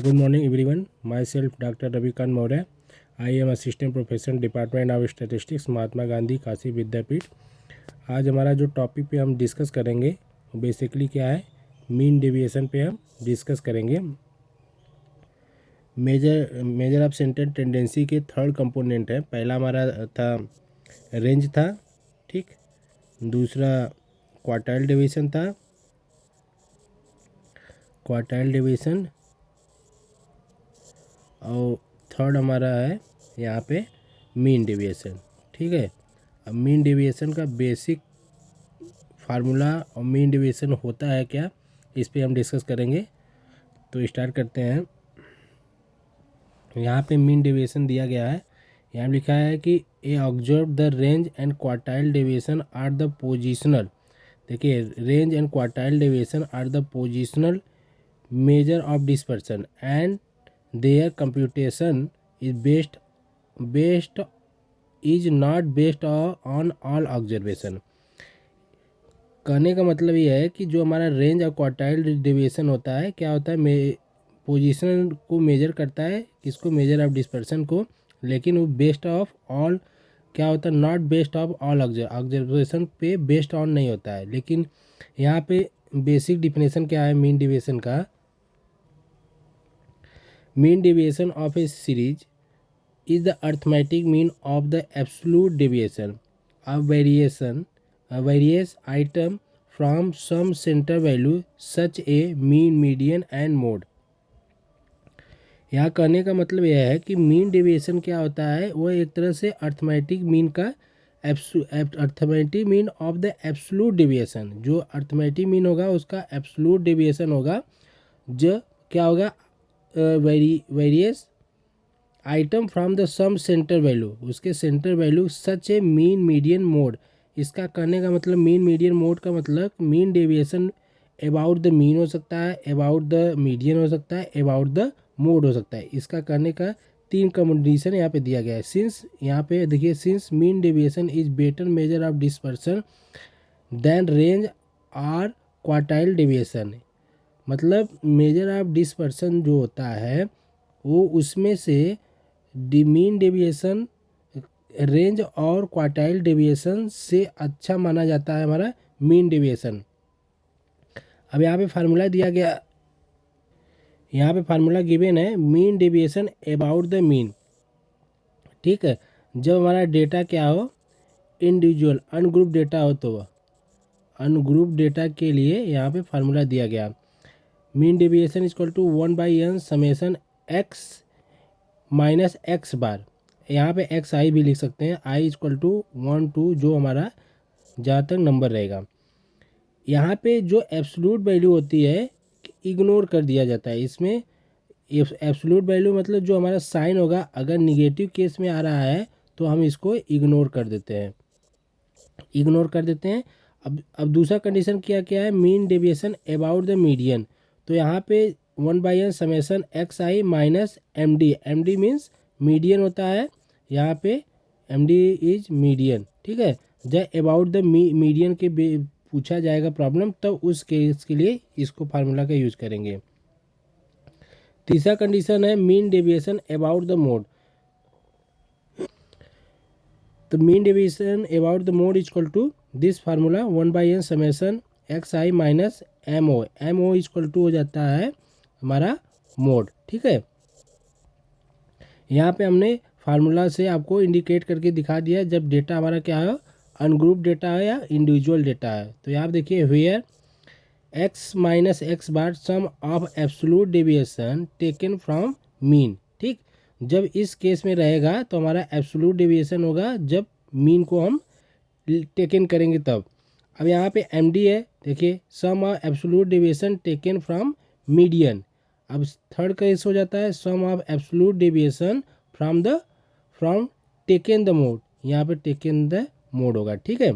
Good morning everyone. Myself Dr. Ravikant Maurya. I am Assistant Professor Department of Statistics, Mahatma Gandhi Kashi विद्यापीठ। आज हमारा जो topic पे हम डिस्कस करेंगे वो बेसिकली क्या है, मीन डेविएशन पे हम डिस्कस करेंगे। मेजर ऑफ सेंट्रल टेंडेंसी के थर्ड कंपोनेंट है। पहला हमारा था रेंज था, ठीक। दूसरा क्वार्टाइल डेविएशन था, क्वार्टाइल डेविएशन। और थर्ड हमारा है यहाँ पे मीन डेविएशन, ठीक है। अब मीन डेविएशन का बेसिक फार्मूला और मीन डेविएशन होता है क्या, इस पे हम डिस्कस करेंगे। तो स्टार्ट करते हैं। यहाँ पे मीन डेविएशन दिया गया है। यहाँ लिखा है कि a observe the range and quartile deviation are the positional. देखिए, range and quartile deviation are the positional measure of dispersion and their computation is not based on all observation। कहने का मतलब ये है कि जो हमारा रेंज और क्वार्टाइल डेविएशन होता है, क्या होता है, पोजीशन को मेजर करता है, किसको, मेजर ऑफ डिस्पर्सन को, लेकिन वो बेस्ड ऑफ ऑल क्या होता है, not based of all observation पे बेस्ड ऑन नहीं होता है। लेकिन यहाँ पे बेसिक डिफिनेशन क्या है मीन डेविएशन का। Mean deviation of a series is the arithmetic mean of the absolute deviation of various item from some center value such a mean, median and mode। यहाँ कहने का मतलब यह है कि मीन डेविएशन क्या होता है, वो एक तरह से अर्थमेटिक मीन का arithmetic mean of the absolute deviation. जो अर्थमेटिक मीन होगा उसका एब्सोल्यूट डेविएशन होगा, जो क्या होगा, various item from the some centre value, उसके centre value such a mean, median, mode. इसका करने का मतलब मीन, मीडियन, मोड का मतलब mean deviation about the mean हो सकता है, अबाउट द मीडियन हो सकता है, अबाउट द मोड हो सकता है। इसका करने का तीन कंडीशन यहाँ पे दिया गया है। सिंस यहाँ पे देखिए, since mean deviation is better measure of dispersion than range और क्वार्टाइल डेविएशन, मतलब मेजर ऑफ डिस्पर्सन जो होता है वो उसमें से मीन डेविएशन रेंज और क्वार्टाइल डेविएशन से अच्छा माना जाता है हमारा मीन डेविएशन। अब यहाँ पे फार्मूला दिया गया, यहाँ पे फार्मूला गिवन है, mean deviation about the mean, ठीक है। जब हमारा डेटा क्या हो, इंडिविजुअल अनग्रुप डेटा हो, तो अनग्रुप डेटा के लिए यहाँ पे फार्मूला दिया गया, mean deviation equal to 1/n summation x minus x bar. यहाँ पे एक्स आई भी लिख सकते हैं, आई इक्वल टू 1 2, जो हमारा जहाँ तक नंबर रहेगा। यहाँ पे जो एब्सोल्यूट वैल्यू होती है इग्नोर कर दिया जाता है। इसमें एब्सोल्यूट वैल्यू मतलब जो हमारा साइन होगा, अगर निगेटिव केस में आ रहा है तो हम इसको इग्नोर कर देते हैं, इग्नोर कर देते हैं। अब दूसरा कंडीशन क्या है, mean deviation about the median. तो यहाँ पे 1/n summation x i minus M D, M D means median होता है, यहाँ पे एम डी इज मीडियन, ठीक है। जब अबाउट द मीडियन के पूछा जाएगा प्रॉब्लम, तब उस केस के लिए इसको फार्मूला का यूज करेंगे। तीसरा कंडीशन है mean deviation about the mode. तो mean deviation about the mode equal to this formula 1/n summation x i minus M O, M O equal to हो जाता है हमारा मोड, ठीक है। यहाँ पे हमने फार्मूला से आपको इंडिकेट करके दिखा दिया जब डेटा हमारा क्या है, अनग्रुप डेटा है या इंडिविजुअल डेटा है। तो यहाँ देखिए, where X minus x bar sum of absolute deviation taken from mean, ठीक। जब इस केस में रहेगा तो हमारा एब्सोल्यूट डेविएशन होगा जब मीन को हम टेकन करेंगे तब। अब यहाँ पे एम डी है, देखिए, sum of absolute deviation taken from median. अब थर्ड केस हो जाता है sum of absolute deviation from taken the mode, यहाँ पे टेकन द मोड होगा, ठीक है।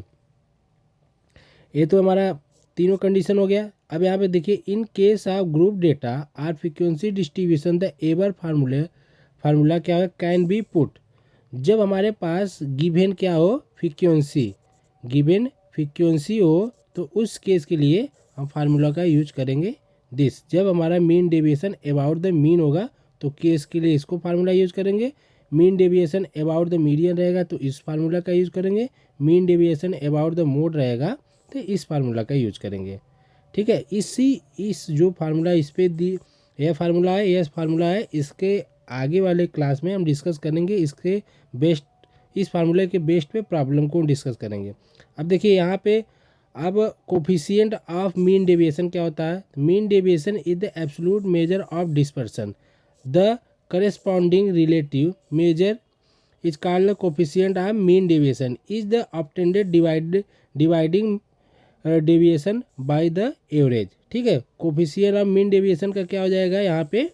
ये तो हमारा तीनों कंडीशन हो गया। अब यहाँ पे देखिए, in case of group data or frequency distribution the ever formula क्या है, कैन बी पुट। जब हमारे पास गिवन क्या हो, फ्रीक्वेंसी, गिवन फ्रीक्वेंसी हो, तो उस केस के लिए हम फार्मूला का यूज करेंगे दिस, जब हमारा mean deviation about the mean होगा तो केस के लिए इसको फार्मूला यूज करेंगे, mean deviation about the median रहेगा तो इस फार्मूला का यूज करेंगे, mean deviation about the mode रहेगा तो इस फार्मूला का यूज करेंगे। ठीक है, इस जो फार्मूला इस पे दी यह फार्मूला है, यह फार्मूला है, इसके आगे वाले क्लास में हम डिस्कस करेंगे इसके बेस्ट, इस फार्मूले के बेस्ट पे प्रॉब्लम को डिस्कस करेंगे। अब देखिए यहाँ पे अब कोफिशिएंट ऑफ मीन डेविएशन क्या होता है, mean deviation is the absolute major of dispersion, the corresponding relative measure is called the coefficient of mean deviation is the obtained dividing deviation by the average। ठीक है, coefficient of mean deviation का क्या हो जाएगा, यहाँ पे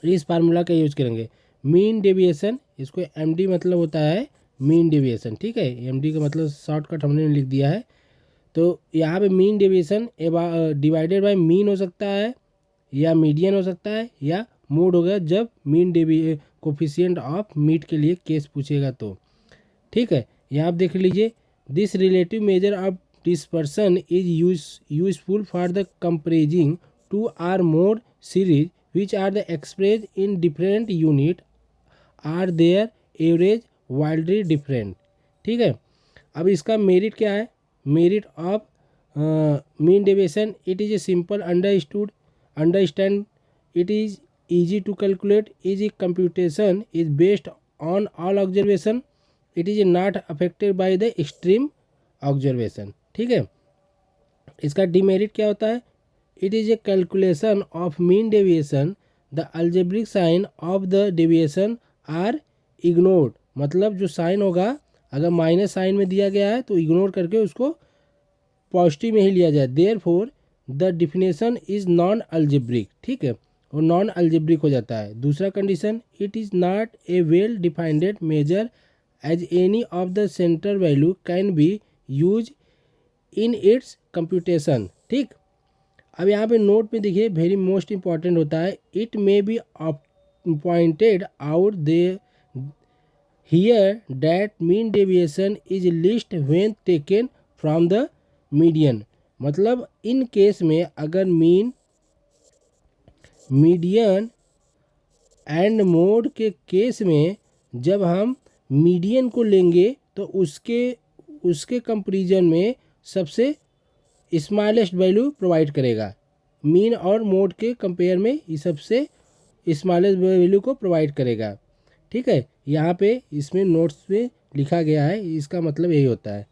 इस formula का यूज करेंगे, मीन डेविएशन, इसको एमडी मतलब होता है मीन डेविएशन। ठीक है, एमडी का मतलब शॉर्टकट हमने लिख दिया है। तो यहाँ पे mean deviation divided by mean हो सकता है या मीडियन हो सकता है या मोड होगा, जब मीन कोफिशिएंट ऑफ मीट के लिए केस पूछेगा तो। ठीक है, यहाँ आप देख लीजिए, this relative measure of dispersion is useful for the comparing two or more series which are the express in different unit or their average wildly different. ठीक है, अब इसका मेरिट क्या है, merit of mean deviation, it is a simple understand, it is easy to calculate, easy computation is based on all observation, it is not affected by the extreme observation। ठीक है, इसका demerit क्या होता है, it is a calculation of mean deviation, the algebraic sign of the deviation are ignored, मतलब जो sign होगा अगर माइनस साइन में दिया गया है तो इग्नोर करके उसको पॉजिटिव में ही लिया जाए, therefore the definition is non algebraic. ठीक है, और नॉन अल्जेब्रिक हो जाता है। दूसरा condition, it is not a well defined measure as any of the centre value can be use in its computation. ठीक, अब यहाँ पे नोट में देखिए वेरी मोस्ट इंपॉर्टेंट होता है, it may be pointed out they hear that mean deviation is list when taken from the median, मतलब in case में अगर मीडियन एंड मोड के केस में जब हम मीडियन को लेंगे तो उसके कंपैरिजन में सबसे स्मॉलेस्ट वैल्यू प्रोवाइड करेगा, मीन और मोड के कंपेयर में ये सबसे स्मॉलेस्ट वैल्यू को प्रोवाइड करेगा। ठीक है, यहाँ पे इसमें नोट्स में लिखा गया है, इसका मतलब यही होता है।